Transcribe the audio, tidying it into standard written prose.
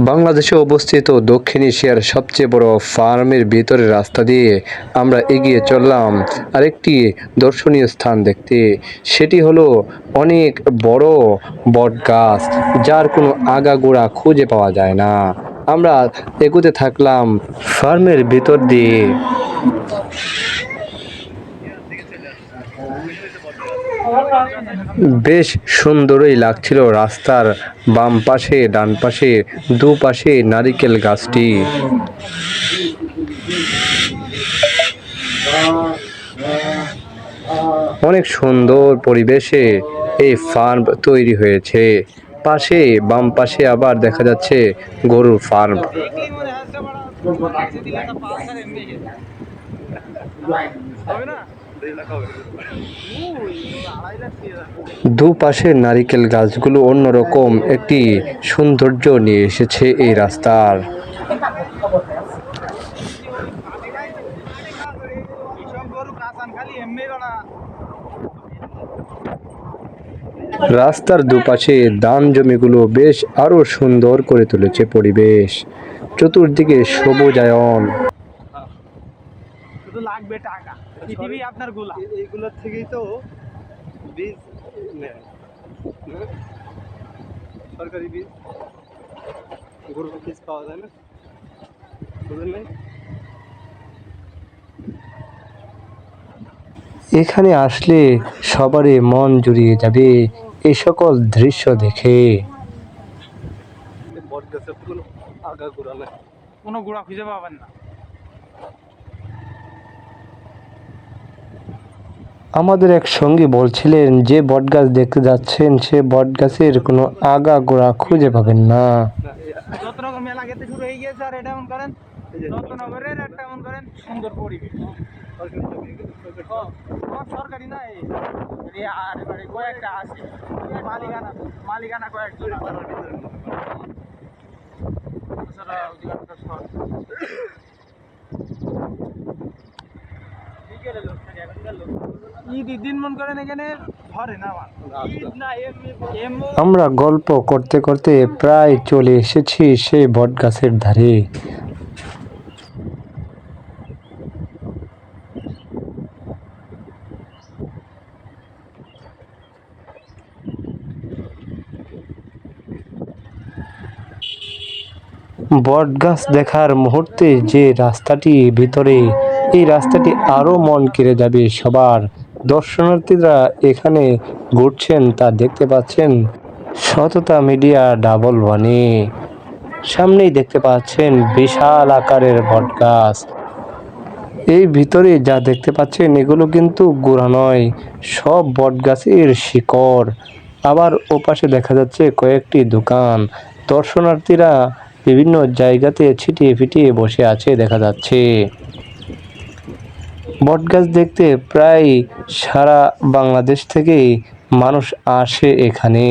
বাংলাদেশে অবস্থিত দক্ষিণ এশিয়ার সবচেয়ে বড় ফার্মের ভিতরের রাস্তা দিয়ে আমরা এগিয়ে চললাম আরেকটি দর্শনীয় স্থান দেখতে। সেটি হলো অনেক বড় বটগাছ, যার কোনো আগাগোড়া খুঁজে পাওয়া যায় না। আমরা এগোতে থাকলাম ফার্মের ভিতর দিয়ে। বেশ সুন্দরই লাগছিল রাস্তার বাম পাশে ডান পাশে দুপাশে নারিকেল গাছটি। অনেক সুন্দর পরিবেশে এই ফার্ম তৈরি হয়েছে। পাশে বাম পাশে আবার দেখা যাচ্ছে গরুর ফার্ম। দুপাশের নারিকেল গাছগুলো অন্যরকম একটি সৌন্দর্য নিয়ে এসেছে এই রাস্তার। রাস্তার দুপাশে ধান জমিগুলো বেশ আরো সুন্দর করে তুলেছে পরিবেশ। চতুর্দিকে সবুজায়ন। লাগবে টাকা পৃথিবী আপনার গোলা, এইগুলোর থেকেই তো বীজ নেয়, সরকারি বীজ, গরুর বীজ পাওয়া যায় না, বুঝলেন? এখানে আসলে সবারই মন জুড়িয়ে যাবে এই সকল দৃশ্য দেখে। বট গাছে কোনো আগা গোড়া নেই, কোনো গোড়া খুঁজে পাবেন না। আমাদের এক সঙ্গী বলছিলেন যে বটগাছ দেখতে যাচ্ছেন সে বটগাছের কোনো আগা গোড়া খুঁজে পাবেন না। যতনগর মেলা গেতে শুরু হয়ে গিয়েছে, আর এটা এমন করেন যতনগরের একটা এমন করেন সুন্দর পরিবেশ। সরকারি না, আর কয়েকটা আছে মালিকানা কয়েকজন। আমরা গল্প করতে করতে প্রায় চলে এসেছি সেই বটগাছের ধারে। বটগাছ দেখার মুহূর্তে যে রাস্তাটি ভিতরে, এই রাস্তাটি আরো মন কেড়ে যাবে সবার। দর্শনার্থীরা এখানে ঘুরছেন তা দেখতে পাচ্ছেন সততা মিডিয়া ডাবল ওয়ানে। সামনেই দেখতে পাচ্ছেন বিশাল আকারের বটগাছ। এই ভিতরে যা দেখতে পাচ্ছেন এগুলো কিন্তু গোড়া নয়, সব বটগাছের শিকড়। আবার ওপাশে দেখা যাচ্ছে কয়েকটি দোকান। দর্শনার্থীরা বিভিন্ন জায়গাতে ছিটিয়ে ফিটিয়ে বসে আছে দেখা যাচ্ছে। বটগাছ দেখতে প্রায় সারা বাংলাদেশ থেকে মানুষ আসে এখানে।